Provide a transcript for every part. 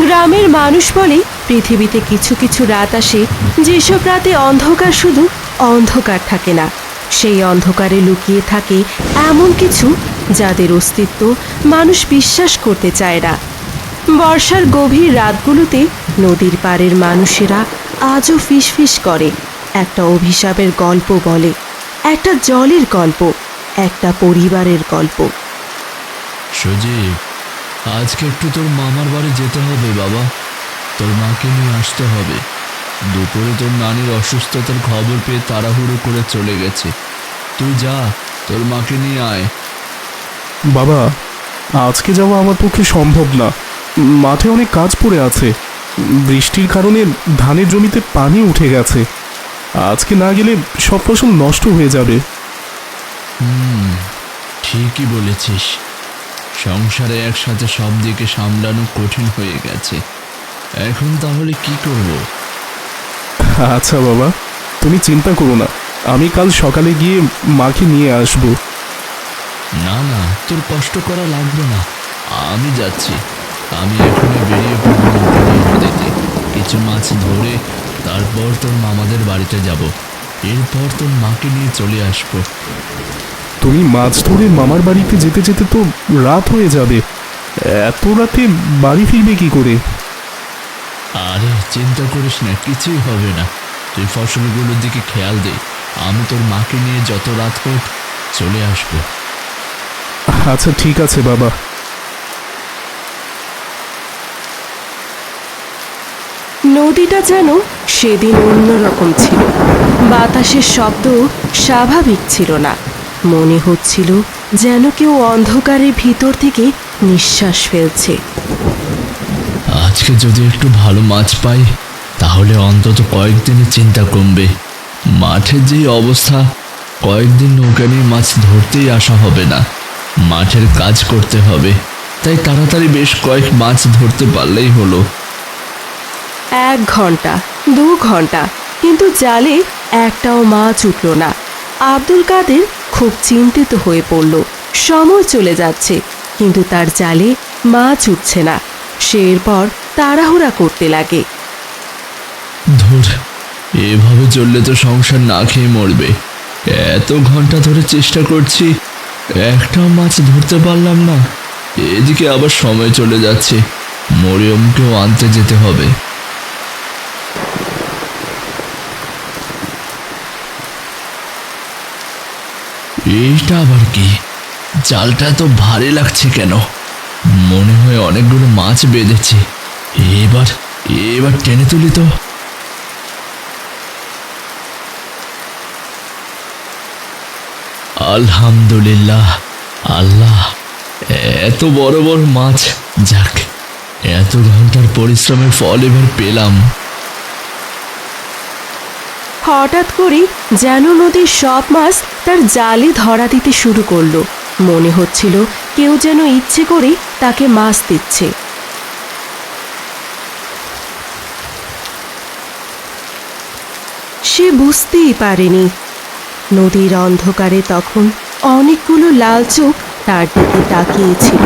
গ্রামের মানুষ বলে পৃথিবীতে কিছু কিছু রাত আসে যেসব রাতে অন্ধকার শুধু অন্ধকার থাকে না, সেই অন্ধকারে লুকিয়ে থাকে এমন কিছু যাদের অস্তিত্ব মানুষ বিশ্বাস করতে চায় না। বর্ষার গভীর রাতগুলোতে নদীর পাড়ের মানুষেরা আজও ফিসফিস করে, একটা অভিশাপের গল্প বলে, একটা জলের গল্প, একটা পরিবারের গল্প। সুজিব, আজকে একটু তোর মামার বাড়ি যেতে হবে বাবা। তোর মাকে নিয়ে আসতে হবে। দুপুরে তোর নানির অসুস্থতার খবর পেয়ে তাড়াহুড়ো করে চলে গেছে। তুই যা, তোর মাকে নিয়ে আয়। বাবা, আজকে যাওয়া আমার পক্ষে সম্ভব না। মাঠে অনেক কাজ পড়ে আছে। বৃষ্টির কারণে ধানের জমিতে পানি উঠে গেছে। আজকে না গেলে সব ফসল নষ্ট হয়ে যাবে। ঠিকই বলেছিস। সংসারে একসাথে সব দিকে সামলানো কঠিন হয়ে গেছে। এখন তাহলে কি করব? আচ্ছা বাবা, তুমি চিন্তা করো না, আমি কাল সকালে গিয়ে মাকে নিয়ে আসব। না না, তোর কষ্ট করা লাগবে না, আমি যাচ্ছি। আমি এখনই বেরিয়ে পড়ব নদীতে। কিছু মাছ ধরে তারপর তোর মামাদের বাড়িতে যাব। এরপর তোর মাকে নিয়ে চলে আসবো। তুমি মাছ ধরে মামার বাড়িতে যেতে যেতে তো রাত হয়ে যাবে। এত রাতে বাড়ি ফিরবে কি করে? আরে চিন্তা করিস না, কিছুই হবে না। তুই ফসলগুলোর দিকে খেয়াল দে। আমি তোর মাকে নিয়ে যত রাত হোক চলে আসবো। আচ্ছা ঠিক আছে বাবা। নদীটা যেন সেদিন অন্যরকম ছিল। বাতাসের শব্দ স্বাভাবিক ছিল না। মনে হচ্ছিল যেন কেউ অন্ধকারের ভিতর থেকে নিঃশ্বাস ফেলছে। আজকে যদি একটু ভালো মাছ পাই তাহলে অন্তত কয়েকদিনের চিন্তা কমবে। মাঠের যেই অবস্থা, কয়েকদিন নৌকা নিয়ে মাছ ধরতেই আসা হবে না। মাঠের কাজ করতে হবে, তাই তাড়াতাড়ি বেশ কয়েক মাছ ধরতে পারলেই হলো। 1 ঘন্টা, 2 ঘন্টা, কিন্তু জালে একটাও মাছ উঠল না। আব্দুল কাদের খুব চিন্তিত হয়ে পড়ল। সময় চলে যাচ্ছে, কিন্তু তার জালে মাছ উঠছে না। সে এরপর তাড়াহুড়া করতে লাগে। ধুর, এভাবে চললে তো সংসার না খেয়ে মরবে। এত ঘন্টা ধরে চেষ্টা করছি, একটাও মাছ ধরতে পারলাম না। এদিকে আবার সময় চলে যাচ্ছে, মরিয়মকেও আনতে যেতে হবে। এইটা আবার কি? জালটা তো ভারী লাগছে কেন? মনে হয় অনেকগুলো মাছ বেঁধেছে। এবার এবার টেনে তুলি তো। আলহামদুলিল্লাহ। আল্লাহ, এত বড় বড় মাছ! যাক, এত ঘন্টার পরিশ্রমের ফল এবার পেলাম। হঠাৎ করে যেন নদীর সব মাছ তার জালে ধরা দিতে শুরু করলো। মনে হচ্ছিল কেউ যেন ইচ্ছে করে তাকে মাছ দিচ্ছে। সে বুঝতেই পারেনি নদীর অন্ধকারে তখন অনেকগুলো লাল চোখ তার দিকে তাকিয়েছিল।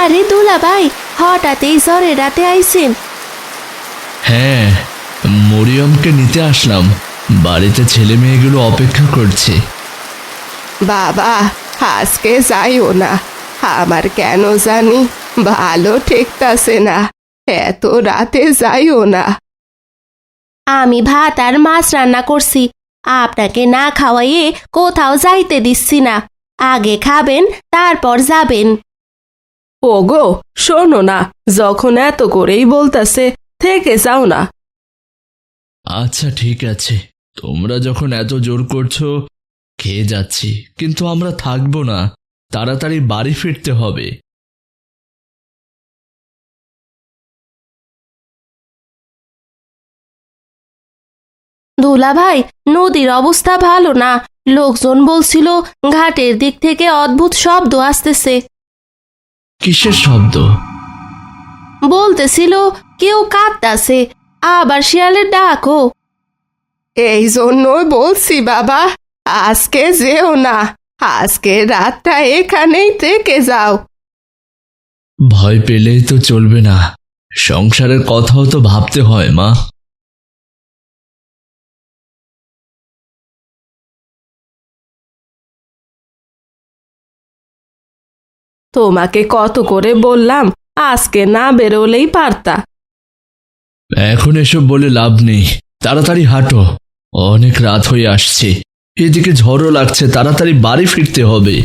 আরে দুলা ভাই, হঠাৎ এই ঝড়ের রাতে আইছেন? হ্যাঁ, মরিয়মকে নিতে আসলাম। বাড়িতে ছেলে মেয়েগুলো অপেক্ষা করছে। বাবা, আজকে যাইও না। আমার কেন জানি ভালো ঠেকতাছে না। এত রাতে যাইও না। আমি ভাত আর মাছ রান্না করছি, আপনাকে না খাওয়াইয়ে কোথাও যাইতে দিচ্ছি না। আগে খাবেন, তারপর যাবেন। ওগো, শোনো না, যখন এত করেই বলতাছে থেকে যাও না। আচ্ছা ঠিক আছে, তোমরা যখন এত জোর করছো খেয়ে যাচ্ছি, কিন্তু আমরা থাকবো না। তাড়াতাড়ি বাড়ি ফিরতে হবে। দুলাভাই, নদীর অবস্থা ভালো না। লোকজন বলছিল ঘাটের দিক থেকে অদ্ভুত শব্দ আসতেছে। কিসের শব্দ? বলতেছিল কেউ কাঁদতাছে, আবার শিয়ালের ডাকও। এই জন্যই বলছি বাবা, আজকে যেও না, আজকে রাতটা এখানেই থেকে যাও। ভয় পেলেই তো চলবে না, সংসারের কথাও তো ভাবতে হয় মা। তোমাকে কত করে বললাম আজকে না বেরোলেই পারতা। এখন এসব বলে লাভ নেই, তাড়াতাড়ি হাঁটো, অনেক রাত হয়ে আসছে, এদিকে ঝড়ও লাগছে, তাড়াতাড়ি বাড়ি ফিরতে হবে।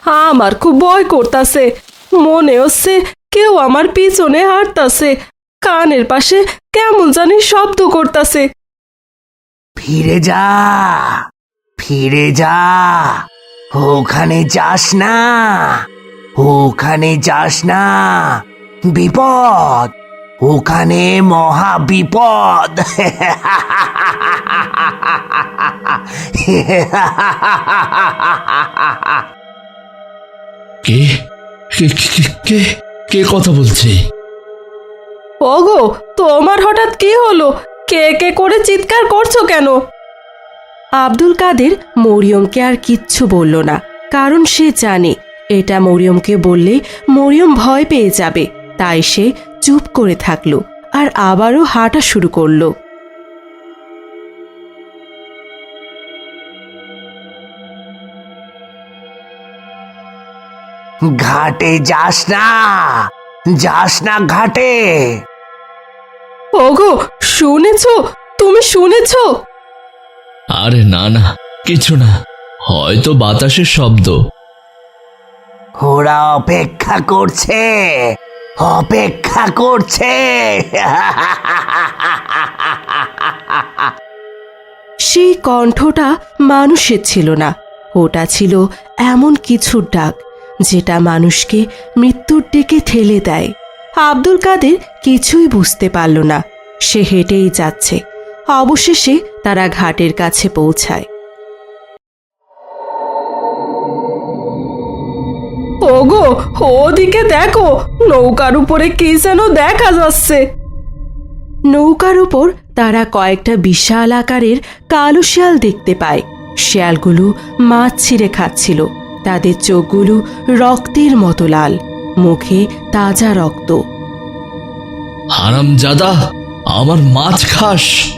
আমার খুব ভয় করতাছে, মনে হচ্ছে কেউ আমার পিছনে হাঁটতাছে, কানের পাশে কেমন জানি শব্দ করতাছে। ফিরে যা, ফিরে যা, ওখানে যাস না, ওখানে যাস না, বিপদ, ওখানে মহা বিপদ। কে কে কে- কে কে কথা বলছে? ওগো, তোমার হঠাৎ কি হলো? কে কে করে চিৎকার করছো কেন? আব্দুল কাদের মরিয়মকে আর কিচ্ছু বলল না, কারণ সে জানে এটা মরিয়মকে বললে মরিয়ম ভয় পেয়ে যাবে। তাই সে চুপ করে থাকলো আর আবারও হাঁটা শুরু করলো। ঘাটে যাস না, যাস না ঘাটে। ওগো, শুনেছো? তুমি শুনেছো? আরে না না, কিছু না, হয়তো বাতাসের শব্দ। ওরা অপেক্ষা করছে, অপেক্ষা করছে। সেই কণ্ঠটা মানুষের ছিল না, ওটা ছিল এমন কিছুর ডাক যেটা মানুষকে মৃত্যুর দিকে ঠেলে দেয়। আব্দুল কাদের কিছুই বুঝতে পারল না, সে হেঁটেই যাচ্ছে। অবশেষে তারা ঘাটের কাছে পৌঁছায়। ওগো, ওদিকে দেখো, নৌকার উপরে কি যেন দেখা যাচ্ছে। নৌকার উপর তারা কয়েকটা বিশাল আকারের কালো শিয়াল দেখতে পায়। শিয়ালগুলো মাছ ছিঁড়ে খাচ্ছিল, তাদের চোখগুলো রক্তের মতো লাল, মুখে তাজা রক্ত। হারামজাদা, আমার মাছ খাস?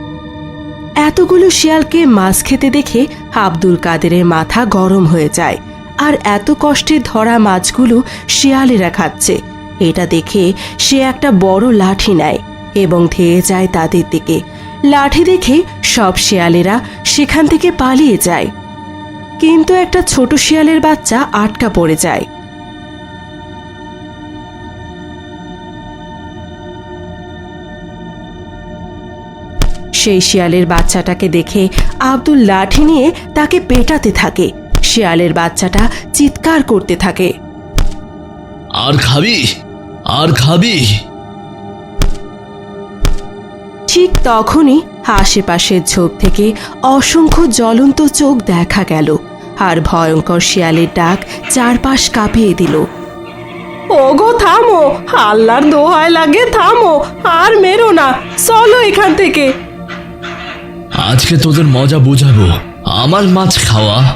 এতগুলো শিয়ালকে মাছ খেতে দেখে আব্দুল কাদেরের মাথা গরম হয়ে যায়। আর এত কষ্টে ধরা মাছগুলো শিয়ালেরা খাচ্ছে, এটা দেখে সে একটা বড় লাঠি নেয় এবং ধেয়ে যায় তাদের দিকে। লাঠি দেখে সব শিয়ালেরা সেখান থেকে পালিয়ে যায়, কিন্তু একটা ছোট শিয়ালের বাচ্চা আটকা পড়ে যায়। সেই শিয়ালের বাচ্চাটাকে দেখে আব্দুল লাঠি নিয়ে তাকে পেটাতে থাকে। শিয়ালের বাচ্চাটা চিৎকার করতে থাকে, আর খাবি, আর খাবি? ঠিক তখনই আশেপাশের ঝোপ থেকে অসংখ্য জ্বলন্ত চোখ দেখা গেল, আর ভয়ঙ্কর শিয়ালের ডাক চারপাশ কাঁপিয়ে দিল। ওগো থামো, আল্লাহর দোহাই লাগে থামো, আর মেরো না, চলো এখান থেকে। আজকে তোদের মজা বুঝাবো, আমার মাছ খাওয়া।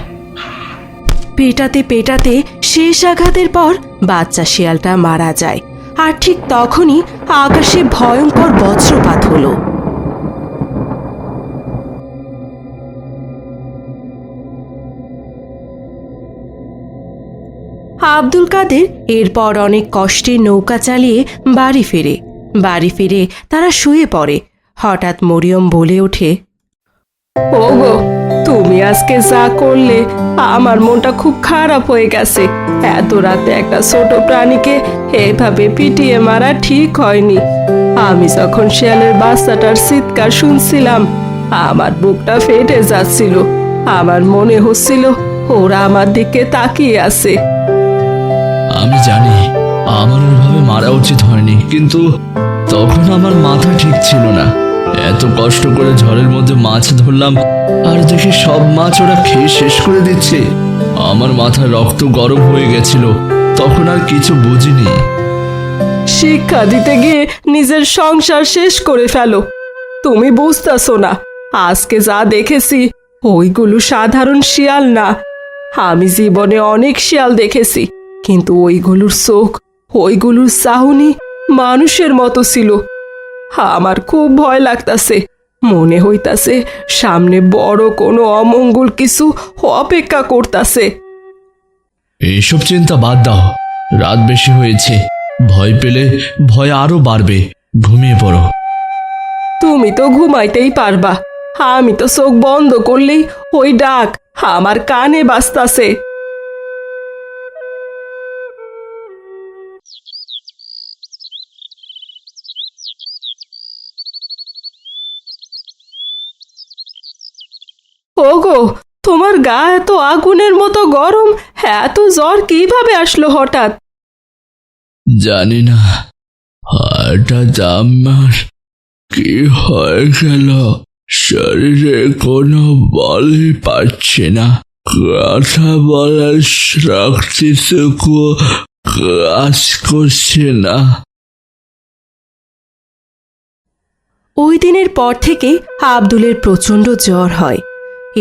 পেটাতে পেটাতে শেষ আঘাতের পর বাচ্চা শিয়ালটা মারা যায়। আর ঠিক তখনই আকাশে ভয়ঙ্কর বজ্রপাত হলো। আব্দুল কাদের এরপর অনেক কষ্টে নৌকা চালিয়ে বাড়ি ফিরে তারা শুয়ে পড়ে। হঠাৎ মরিয়ম বলে ওঠে, ওগো, তুমি আজকে যা করলে আমার মনটা খুব খারাপ হয়ে গেছে। এত রাতে একটা ছোট প্রাণীকে এভাবে পিটিয়ে মারা ঠিক হয়নি। আমি যখন শিয়ালের বাচ্চাটার চিৎকার শুনছিলাম, আমার বুকটা ফেটে যাচ্ছিল। আমার মনে হচ্ছিল ওরা আমার দিকে তাকিয়ে আছে। আমি জানি আমার ওইভাবে মারা উচিত হয়নি, কিন্তু তখন আমার মাথা ঠিক ছিল না। এত কষ্ট করে ঝড়ের মধ্যে মাছ ধরলাম, আর দেখি সব মাছ ওরা খেয়ে শেষ করে দিচ্ছে। আমার মাথায় রক্ত গরম হয়ে গেছিল, তখন আর কিছু বুঝিনি। শিক্ষা দিতে গিয়ে নিজের সংসার শেষ করে ফেলো। তুমি বুঝতেছো না, আজকে যা দেখেছি ওইগুলো সাধারণ শিয়াল না। আমি জীবনে অনেক শিয়াল দেখেছি, কিন্তু ওইগুলোর চোখ, ওইগুলোর চাহনি মানুষের মতো ছিল। আমার খুব ভয় লাগতাছে, মনে হইতাছে সামনে বড় কোনো অমঙ্গল কিছু অপেক্ষা করতাছে। এইসব চিন্তা বাদ দাও, রাত বেশি হয়েছে, ভয় পেলে ভয় আরো বাড়বে। ঘুমিয়ে পড়ো। তুমি তো ঘুমাইতেই পারবা, আমি তো চোখ বন্ধ করলেই ওই ডাক আমার কানে বাজতাছে। ওগো, তোমার গা এত আগুনের মতো গরম, এত জ্বর কিভাবে আসলো হঠাৎ? জানি না, হঠাৎ আমার কি হয়ে গেল। শরীরে কোনো বলই পাচ্ছি না, কথা বলার শক্তিটুকু কাজ করছে না। ওই দিনের পর থেকে আব্দুলের প্রচণ্ড জ্বর হয়।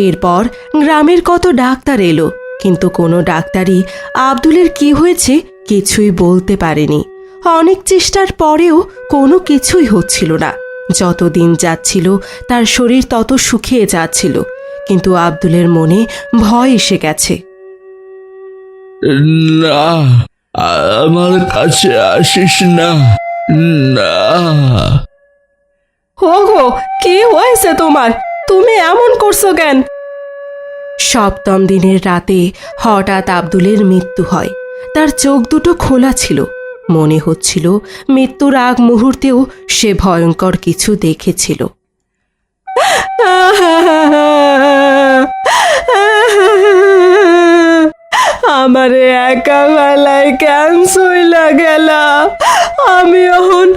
এরপর গ্রামের কত ডাক্তার এলো, কিন্তু কোনো ডাক্তারই আব্দুলের কি হয়েছে কিছুই বলতে পারেনি। অনেক চেষ্টার পরেও কোনো কিছুই হচ্ছিল না। যত দিন যাচ্ছিল তার শরীর তত শুকিয়ে যাচ্ছিল, কিন্তু আব্দুলের মনে ভয় এসে গেছে। না, আমার কাছে আসিস না, না। ওগো, কি হয়েছে তোমার? তুমি এমন করছো কেন? সপ্তম দিনের রাতে হঠাৎ আব্দুলের মৃত্যু হয়। তার চোখ দুটো খোলা ছিল, মনে হচ্ছিল মৃত্যুর আগ মুহূর্তেও সে ভয়ঙ্কর কিছু দেখেছিল। আমারে একা বেলায় কেন সইলা গেলা? আমি এখন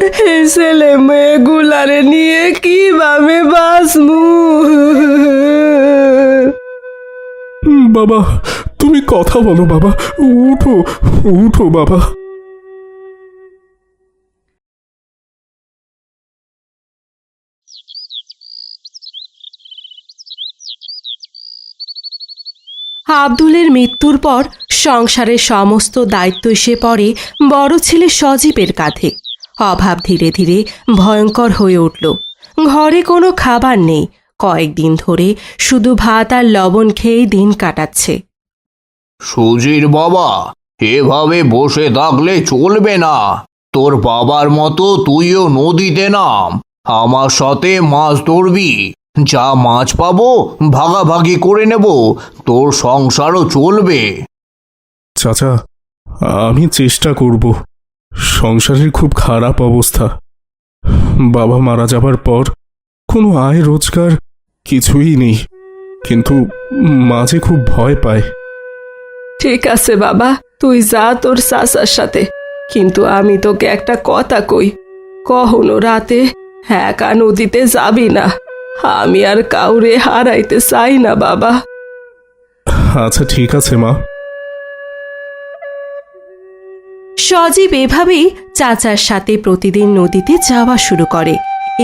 ছেলে মেয়েগুলারে নিয়ে কিভাবে বাঁচমু? বাবা, তুমি কথা বলো বাবা, উঠো, উঠো বাবা। আব্দুলের মৃত্যুর পর সংসারের সমস্ত দায়িত্ব এসে পড়ে বড় ছেলে সজীবের কাঁধে। অভাব ধীরে ধীরে ভয়ঙ্কর হয়ে উঠল। ঘরে কোনো খাবার নেই, কয়েকদিন ধরে শুধু ভাত আর লবণ খেয়েই দিন কাটাচ্ছে। সুজির বাবা, এভাবে বসে থাকলে চলবে না। তোর বাবার মতো তুইও নদীতে নাম, আমার সাথে মাছ ধরবি। যা মাছ পাবো ভাগাভাগি করে নেব, তোর সংসারও চলবে। চাচা, আমি চেষ্টা করব। সংসারের খুব খারাপ অবস্থা। বাবা মারা যাবার পর কোনো আয় রোজগার কিছুই নেই, কিন্তু মাঝে খুব ভয় পায়। ঠিক আছে বাবা, তুই যা তোর চাচার সাথে, কিন্তু আমি তোকে একটা কথা কই, কখনো রাতে একা নদীতে যাবি না। আমি আর কাউরে হারাইতে চাই না বাবা। আচ্ছা ঠিক আছে মা। সজীব এভাবেই চাচার সাথে প্রতিদিন নদীতে যাওয়া শুরু করে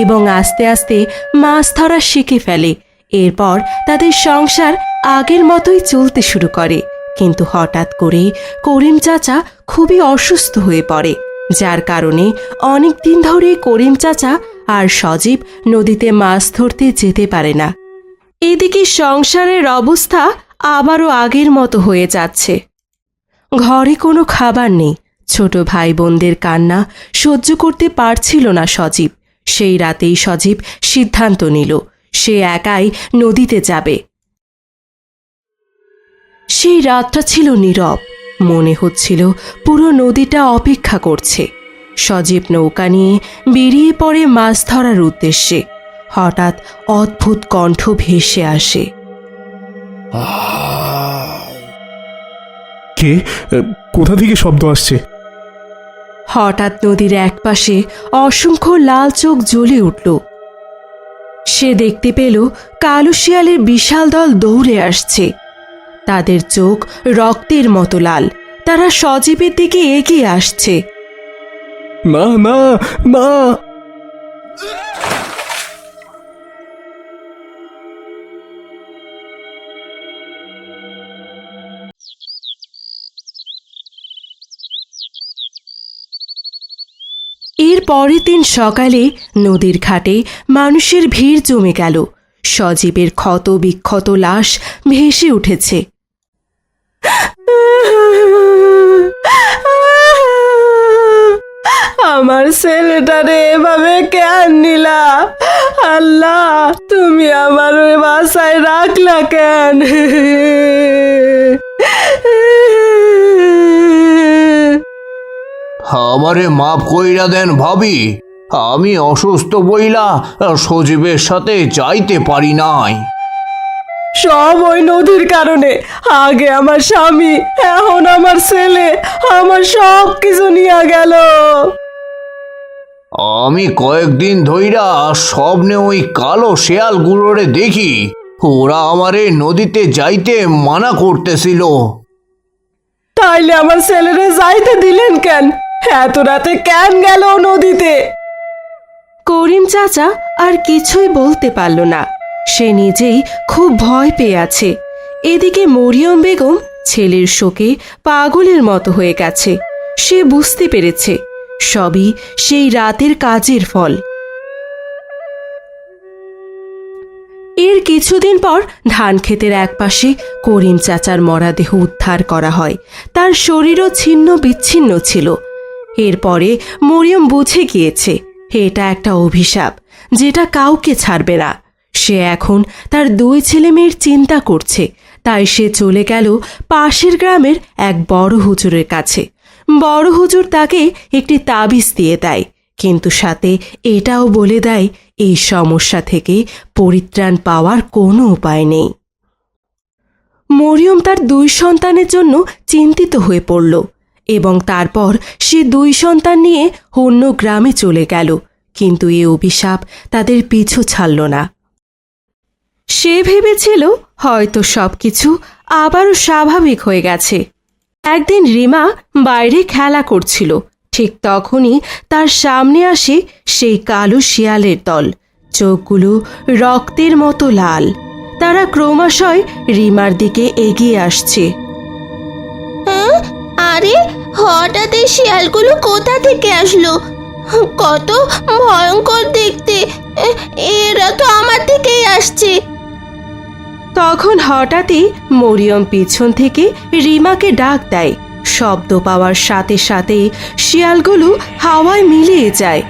এবং আস্তে আস্তে মাছ ধরা শিখে ফেলে। এরপর তাদের সংসার আগের মতোই চলতে শুরু করে। কিন্তু হঠাৎ করে করিম চাচা খুবই অসুস্থ হয়ে পড়ে, যার কারণে অনেক দিন ধরে করিম চাচা আর সজীব নদীতে মাছ ধরতে যেতে পারে না। এদিকে সংসারের অবস্থা আবারও আগের মতো হয়ে যাচ্ছে। ঘরে কোনো খাবার নেই। ছোট ভাই বোনদের কান্না সহ্য করতে পারছিল না সজীব। সেই রাতেই সজীব সিদ্ধান্ত নিল সে একাই নদীতে যাবে। সেই রাতটা ছিল নীরব, মনে হচ্ছিল পুরো নদীটা অপেক্ষা করছে। সজীব নৌকা নিয়ে বেরিয়ে পড়ে মাছ ধরার উদ্দেশ্যে। হঠাৎ অদ্ভুত কণ্ঠ ভেসে আসে। কে? কোথা থেকে শব্দ আসছে? হঠাৎ নদীর একপাশে অসংখ্য লাল চোখ জ্বলে উঠল। সে দেখতে পেল কালো শিয়ালের বিশাল দল দৌড়ে আসছে। তাদের চোখ রক্তের মতো লাল। তারা সজীবের দিকে এগিয়ে আসছে। না না না! এর পরের দিন সকালে নদীর ঘাটে মানুষের ভিড় জমে গেল। সজীবের ক্ষত বিক্ষত লাশ ভেসে উঠেছে। আমার ছেলেটারে এভাবে কেন নিলা? আল্লাহ, তুমি আমার ওই বাসায় রাখলা কেন? আমারে মাফ কইরা দেন ভাবি, আমি অসুস্থ বইলা সজীবের সাথে যাইতে পারি নাই। সব ওই নদীর কারণে। আগে আমার স্বামী, এখন আমার ছেলে, আমার সব কিছু নিয়ে গেল। আমি কয়েকদিন ধইরা স্বপ্নে ওই কালো শেয়ালগুলোরে দেখি, ওরা আমারে নদীতে যাইতে মানা করতেছিল। তাইলে আমার ছেলেরে যাইতে দিলেন কেন? এত রাতে কেন গেল নদীতে? করিম চাচা আর কিছুই বলতে পারল না। সে নিজেই খুব ভয় পেয়ে আছে। এদিকে মরিয়ম বেগম ছেলের শোকে পাগলের মতো হয়ে গেছে। সে বুঝতে পেরেছে সবই সেই রাতের কাজের ফল। এর কিছুদিন পর ধান ক্ষেতের একপাশে করিম চাচার মরাদেহ উদ্ধার করা হয়। তার শরীরও ছিন্ন বিচ্ছিন্ন ছিল। এরপরে মরিয়ম বুঝে গিয়েছে এটা একটা অভিশাপ, যেটা কাউকে ছাড়বে না। সে এখন তার 2 ছেলে মেয়ের চিন্তা করছে। তাই সে চলে গেল পাশের গ্রামের এক বড় হুজুরের কাছে। বড় হুজুর তাকে একটি তাবিজ দিয়ে দেয়, কিন্তু সাথে এটাও বলে দেয় এই সমস্যা থেকে পরিত্রাণ পাওয়ার কোনো উপায় নেই। মরিয়ম তার 2 সন্তানের জন্য চিন্তিত হয়ে পড়ল এবং তারপর সে 2 সন্তান নিয়ে অন্য গ্রামে চলে গেল। কিন্তু এ অভিশাপ তাদের পিছু ছাড়ল না। সে ভেবেছিল হয়তো সবকিছু আবারও স্বাভাবিক হয়ে গেছে। একদিন রিমা বাইরে খেলা করছিল। ঠিক তখনই তার সামনে আসে সেই কালো শিয়ালের দল। চোখগুলো রক্তের মতো লাল। তারা ক্রমশই রিমার দিকে এগিয়ে আসছে। আরে, হঠাৎ এই শিয়ালগুলো কোথা থেকে আসলো? কত ভয়ঙ্কর দেখতে! এরা তো আমার দিকেই আসছে। তখন হঠাৎই মরিয়ম পিছন থেকে রিমাকে ডাক দেয়। শব্দ পাওয়ার সাথে সাথে শিয়ালগুলো হাওয়ায় মিলিয়ে যায়।